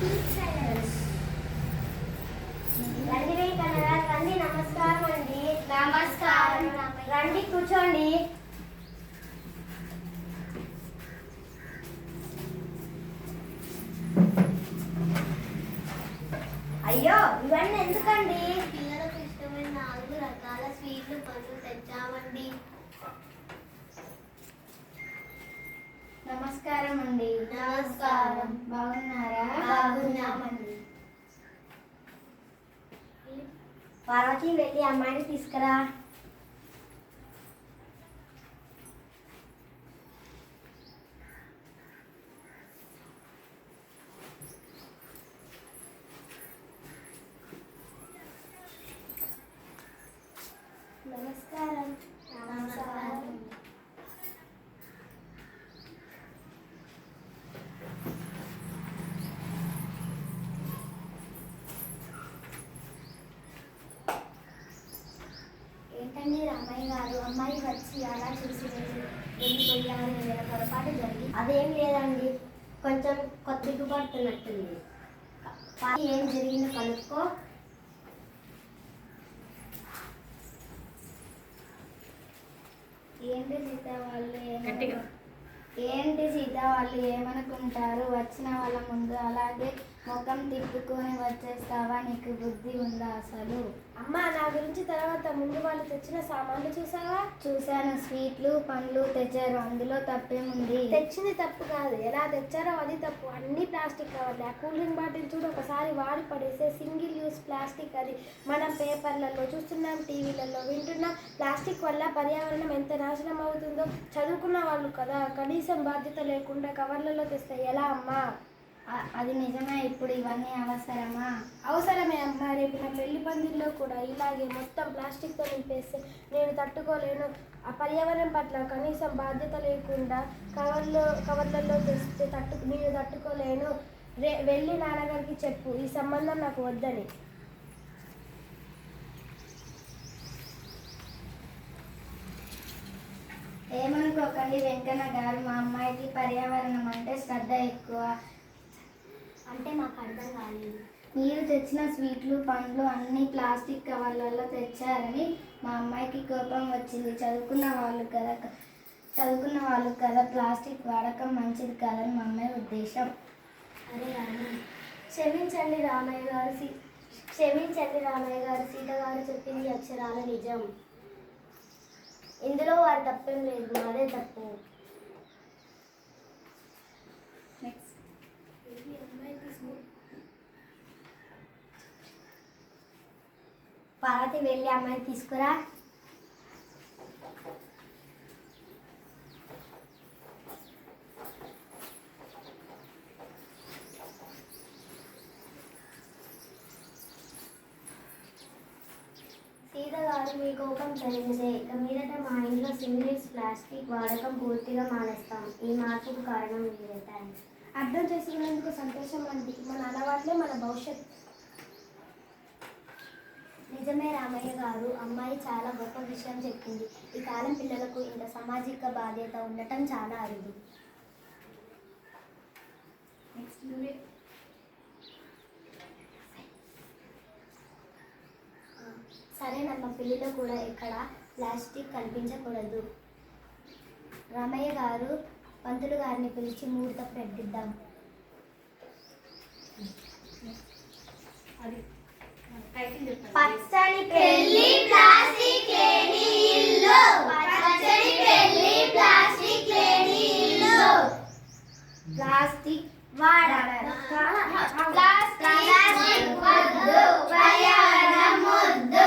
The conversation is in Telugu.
రండి వెంకన్న రండి. నమస్కారం అండి. నమస్కారం. రండి కూర్చోండి. అయ్యో ఇవన్నీ ఎందుకండి? పిల్లలకు ఇష్టమైన 4 రకాల స్వీట్లు పండ్లు తెచ్చామండి. నమస్కారం అండి. నమస్కారం. బాగున్నారా? బాగున్నామండి. పార్వతి వెళ్ళి అమ్మాయిని తీసుకురా. నమస్కారం. నమస్కారం. ఏంటండి రామయ్య గారు, అమ్మాయి వచ్చి అలా చూసి వెళ్ళిపోయారు. ఏదైనా పొరపాటు జరిగి? అదేం లేదండి, కొంచెం కొద్దిగా పడుతున్నట్టుంది. ఏం జరిగిందో కనుక్కో. ఏంటి సీత వాళ్ళు ఏమనుకుంటారు? వచ్చిన వాళ్ళ ముందు అలాగే ముఖం తిప్పుకొని వచ్చేస్తావా? నీకు బుద్ధి ఉందా అసలు? అమ్మా, నా గురించి తర్వాత ముందు వాళ్ళు తెచ్చిన సామాన్లు చూసావా? చూశాను. స్వీట్లు పండ్లు తెచ్చారు, అందులో తప్పేముంది? తెచ్చింది తప్పు కాదు, ఎలా తెచ్చారో అది తప్పు. అన్ని ప్లాస్టిక్ కవర్లు. ఆ కూల్ డ్రింక్ బాటిల్ చూడు, ఒకసారి వాడి పడేసే సింగిల్ యూస్ ప్లాస్టిక్ అది. మనం పేపర్లలో చూస్తున్నాం, టీవీలలో వింటున్నాం. ప్లాస్టిక్ వల్ల పర్యావరణం ఎంత నాశనం అవుతుందో చదువుకున్న వాళ్ళు కదా, కనీసం బాధ్యత లేకుండా కవర్లలో తెస్తే ఎలా అమ్మా? అది నిజమే. ఇప్పుడు ఇవన్నీ అవసరమా? అవసరమే అమ్మా. రేపు నా పెళ్లి పందిల్లో కూడా ఇలాగే మొత్తం ప్లాస్టిక్తో నింపేస్తే నేను తట్టుకోలేను. ఆ పర్యావరణం పట్ల కనీసం బాధ్యత లేకుండా కవర్లలో తెస్తే నేను తట్టుకోలేను. వెళ్ళి నాన్నగారికి చెప్పు, ఈ సంబంధం నాకు వద్దని. ఏమనుకోకండి వెంకన్న గారు, మా అమ్మాయికి పర్యావరణం అంటే శ్రద్ధ ఎక్కువ. అంటే మాకు అర్థం కాలేదు. మీరు తెచ్చిన స్వీట్లు పండ్లు అన్నీ ప్లాస్టిక్ కవర్లలో తెచ్చారని మా అమ్మాయికి కోపం వచ్చింది. చదువుకున్న వాళ్ళు కదా, ప్లాస్టిక్ వాడకం మంచిది కాదని మా అమ్మాయి ఉద్దేశం. అరే రాము, క్షమించండి రామయ్య గారు, సీత గారు చెప్పింది అక్షరాల నిజం. ఇందులో వారి తప్పేం లేదు, మాదే తప్పు. పార్వతి వెళ్ళి అమ్మాయిని తీసుకురా. సీత గారు, మీ కోపం సరైనదే. ఇక మీదట మా ఇంట్లో సింగిల్ యూస్ ప్లాస్టిక్ వాడకం పూర్తిగా మానేస్తాం. ఈ మార్పుకు కారణం మీరే. థ్యాంక్స్. అర్థం చేసుకున్నందుకు సంతోషం అండి. మన అలవాట్లే మన భవిష్యత్. నిజమే రామయ్య గారు, అమ్మాయి చాలా గొప్ప విషయం చెప్పింది. ఈ కాలం పిల్లలకు ఇంత సామాజిక బాధ్యత ఉండటం చాలా అరుదు. సరేనమ్మ, పెళ్లిలో కూడా ఎక్కడ ప్లాస్టిక్ కనిపించకూడదు. రామయ్య గారు, పంతులు గారిని పిలిచి ముహూర్తం పెట్టిద్దాం. పచ్చని పెళ్లి ప్లాస్టిక్ లేని ఇల్లు. పచ్చని పెళ్లి ప్లాస్టిక్ లేని ఇల్లు. ప్లాస్టిక్ వాడడం. ప్లాస్టిక్ వద్దు. పర్యావరణం వద్దు.